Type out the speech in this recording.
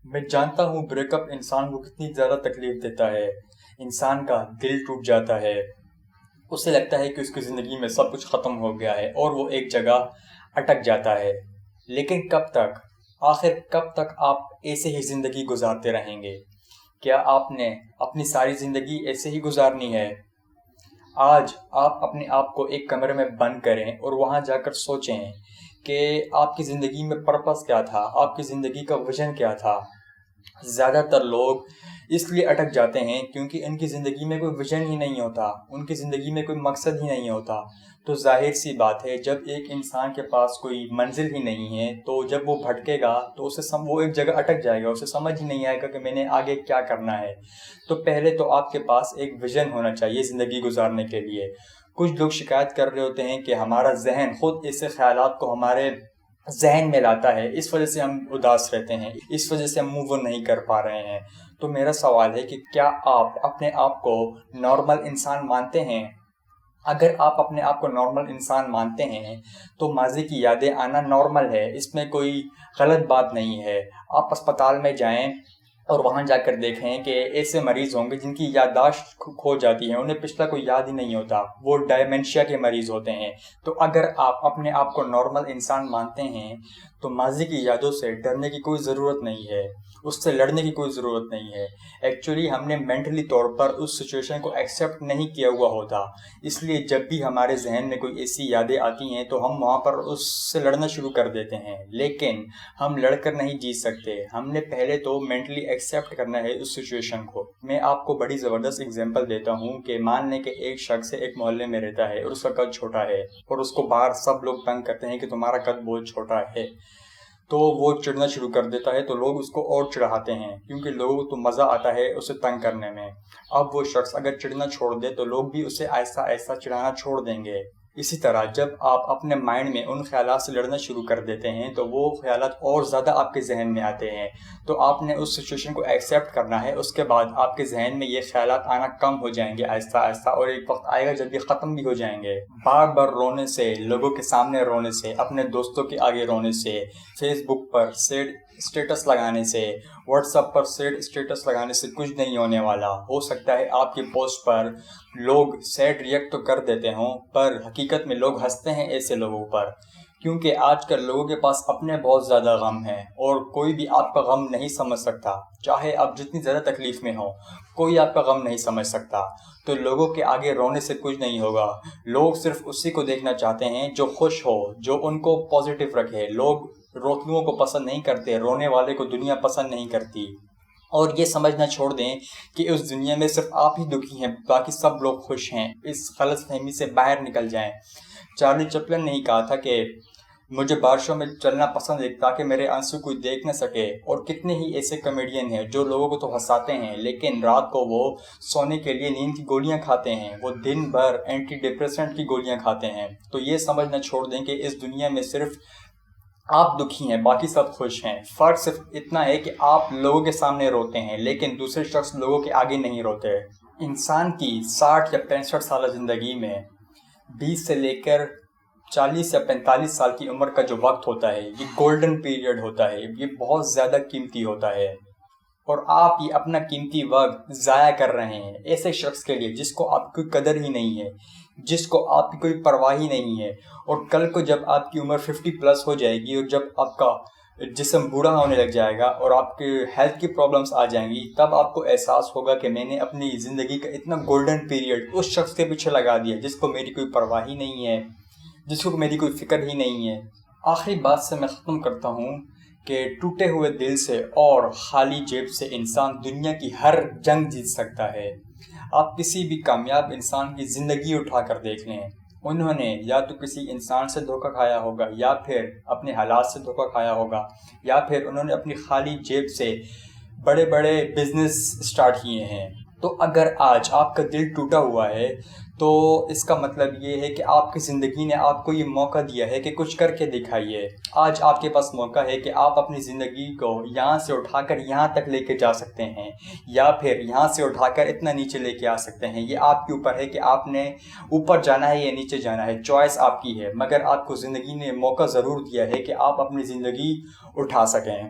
میں جانتا ہوں بریک اپ انسان کو کتنی زیادہ تکلیف دیتا ہے. انسان کا دل ٹوٹ جاتا ہے. اسے لگتا ہے کہ اس کی زندگی میں سب کچھ ختم ہو گیا ہے اور وہ ایک جگہ اٹک جاتا ہے. لیکن کب تک؟ آخر کب تک آپ ایسے ہی زندگی گزارتے رہیں گے؟ کیا آپ نے اپنی ساری زندگی ایسے ہی گزارنی ہے؟ آج آپ اپنے آپ کو ایک کمرے میں بند کریں اور وہاں جا کر سوچیں کہ آپ کی زندگی میں پرپس کیا تھا، آپ کی زندگی کا ویژن کیا تھا. زیادہ تر لوگ اس لیے اٹک جاتے ہیں کیونکہ ان کی زندگی میں کوئی ویژن ہی نہیں ہوتا، ان کی زندگی میں کوئی مقصد ہی نہیں ہوتا. تو ظاہر سی بات ہے، جب ایک انسان کے پاس کوئی منزل ہی نہیں ہے تو جب وہ بھٹکے گا تو وہ ایک جگہ اٹک جائے گا، اسے سمجھ ہی نہیں آئے گا کہ میں نے آگے کیا کرنا ہے. تو پہلے تو آپ کے پاس ایک ویژن ہونا چاہیے زندگی گزارنے کے لیے. کچھ لوگ شکایت کر رہے ہوتے ہیں کہ ہمارا ذہن خود ایسے خیالات کو ہمارے ذہن میں لاتا ہے، اس وجہ سے ہم اداس رہتے ہیں، اس وجہ سے ہم موو آن نہیں کر پا رہے ہیں. تو میرا سوال ہے کہ کیا آپ اپنے آپ کو نارمل انسان مانتے ہیں؟ اگر آپ اپنے آپ کو نارمل انسان مانتے ہیں تو ماضی کی یادیں آنا نارمل ہے، اس میں کوئی غلط بات نہیں ہے. آپ اسپتال میں جائیں اور وہاں جا کر دیکھیں کہ ایسے مریض ہوں گے جن کی یادداشت کھو جاتی ہے، انہیں پچھلا کوئی یاد ہی نہیں ہوتا، وہ ڈائمنشیا کے مریض ہوتے ہیں. تو اگر آپ اپنے آپ کو نارمل انسان مانتے ہیں تو ماضی کی یادوں سے ڈرنے کی کوئی ضرورت نہیں ہے، اس سے لڑنے کی کوئی ضرورت نہیں ہے. ایکچولی ہم نے مینٹلی طور پر اس سچویشن کو ایکسیپٹ نہیں کیا ہوا ہوتا، اس لیے جب بھی ہمارے ذہن میں کوئی ایسی یادیں آتی ہیں تو ہم وہاں پر اس سے لڑنا شروع کر دیتے ہیں. لیکن ہم لڑ کر نہیں جیت سکتے، ہم نے پہلے تو مینٹلی ایکسیپٹ کرنا ہے اس سچویشن کو. میں آپ کو بڑی زبردست اگزامپل دیتا ہوں کہ مان لیں کہ ایک شخص ایک محلے میں رہتا ہے اور اس کا قد چھوٹا ہے اور اس کو باہر سب لوگ تنگ کرتے ہیں کہ تمہارا قد بہت چھوٹا ہے. تو وہ چڑھنا شروع کر دیتا ہے تو لوگ اس کو اور چڑھاتے ہیں کیونکہ لوگوں کو تو مزہ آتا ہے اسے تنگ کرنے میں. اب وہ شخص اگر چڑھنا چھوڑ دے تو لوگ بھی اسے ایسا ایسا چڑھانا چھوڑ دیں گے. اسی طرح جب آپ اپنے مائنڈ میں ان خیالات سے لڑنا شروع کر دیتے ہیں تو وہ خیالات اور زیادہ آپ کے ذہن میں آتے ہیں. تو آپ نے اس سچویشن کو ایکسیپٹ کرنا ہے، اس کے بعد آپ کے ذہن میں یہ خیالات آنا کم ہو جائیں گے آہستہ آہستہ، اور ایک وقت آئے گا جب یہ ختم بھی ہو جائیں گے. بار بار رونے سے، لوگوں کے سامنے رونے سے، اپنے دوستوں کے آگے رونے سے، فیس بک پر سیڈ اسٹیٹس لگانے سے، واٹس ایپ پر سیڈ اسٹیٹس لگانے سے کچھ نہیں ہونے والا. ہو سکتا ہے آپ کی پوسٹ پر لوگ سیڈ ریئیکٹ تو کر دیتے ہوں، پر حقیقت میں لوگ ہنستے ہیں ایسے لوگوں پر، کیونکہ آج کل لوگوں کے پاس اپنے بہت زیادہ غم ہیں اور کوئی بھی آپ کا غم نہیں سمجھ سکتا. چاہے آپ جتنی زیادہ تکلیف میں ہوں، کوئی آپ کا غم نہیں سمجھ سکتا. تو لوگوں کے آگے رونے سے کچھ نہیں ہوگا. لوگ صرف اسی کو دیکھنا چاہتے ہیں جو خوش ہو، جو ان کو پازیٹیو رکھے. لوگ روتلوؤں کو پسند نہیں کرتے، رونے والے کو دنیا پسند نہیں کرتی. اور یہ سمجھنا چھوڑ دیں کہ اس دنیا میں صرف آپ ہی دکھی ہیں، باقی سب لوگ خوش ہیں. اس غلط فہمی سے باہر نکل جائیں. چارلی چپلن نے ہی کہا تھا کہ مجھے بارشوں میں چلنا پسند ہے تاکہ میرے آنسو کوئی دیکھ نہ سکے. اور کتنے ہی ایسے کامیڈین ہیں جو لوگوں کو تو ہنساتے ہیں لیکن رات کو وہ سونے کے لیے نیند کی گولیاں کھاتے ہیں، وہ دن بھر اینٹی ڈپریسنٹ کی گولیاں کھاتے ہیں. تو یہ سمجھنا چھوڑ دیں کہ اس دنیا میں صرف آپ دکھی ہیں، باقی سب خوش ہیں. فرق صرف اتنا ہے کہ آپ لوگوں کے سامنے روتے ہیں لیکن دوسرے شخص لوگوں کے آگے نہیں روتے. انسان کی 60 یا 65 سالہ زندگی میں 20 سے لے کر 40 یا 45 سال کی عمر کا جو وقت ہوتا ہے یہ گولڈن پیریڈ ہوتا ہے، یہ بہت زیادہ قیمتی ہوتا ہے. اور آپ یہ اپنا قیمتی وقت ضائع کر رہے ہیں ایسے شخص کے لیے جس کو آپ کی قدر ہی نہیں ہے، جس کو آپ کی کوئی پرواہ ہی نہیں ہے. اور کل کو جب آپ کی عمر 50+ ہو جائے گی اور جب آپ کا جسم بوڑھا ہونے لگ جائے گا اور آپ کے ہیلتھ کی پرابلمس آ جائیں گی، تب آپ کو احساس ہوگا کہ میں نے اپنی زندگی کا اتنا گولڈن پیریڈ اس شخص کے پیچھے لگا دیا جس کو میری کوئی پرواہ ہی نہیں ہے، جس کو میری کوئی فکر ہی نہیں ہے. آخری بات سے میں ختم کرتا ہوں کہ ٹوٹے ہوئے دل سے اور خالی جیب سے انسان دنیا کی ہر جنگ جیت سکتا ہے. آپ کسی بھی کامیاب انسان کی زندگی اٹھا کر دیکھ لیں، انہوں نے یا تو کسی انسان سے دھوکہ کھایا ہوگا، یا پھر اپنے حالات سے دھوکہ کھایا ہوگا، یا پھر انہوں نے اپنی خالی جیب سے بڑے بڑے بزنس سٹارٹ کیے ہیں. تو اگر آج آپ کا دل ٹوٹا ہوا ہے تو اس کا مطلب یہ ہے کہ آپ کی زندگی نے آپ کو یہ موقع دیا ہے کہ کچھ کر کے دکھائیے. آج آپ کے پاس موقع ہے کہ آپ اپنی زندگی کو یہاں سے اٹھا کر یہاں تک لے کے جا سکتے ہیں، یا پھر یہاں سے اٹھا کر اتنا نیچے لے کے آ سکتے ہیں. یہ آپ کے اوپر ہے کہ آپ نے اوپر جانا ہے یا نیچے جانا ہے، چوائس آپ کی ہے. مگر آپ کو زندگی نے موقع ضرور دیا ہے کہ آپ اپنی زندگی اٹھا سکیں.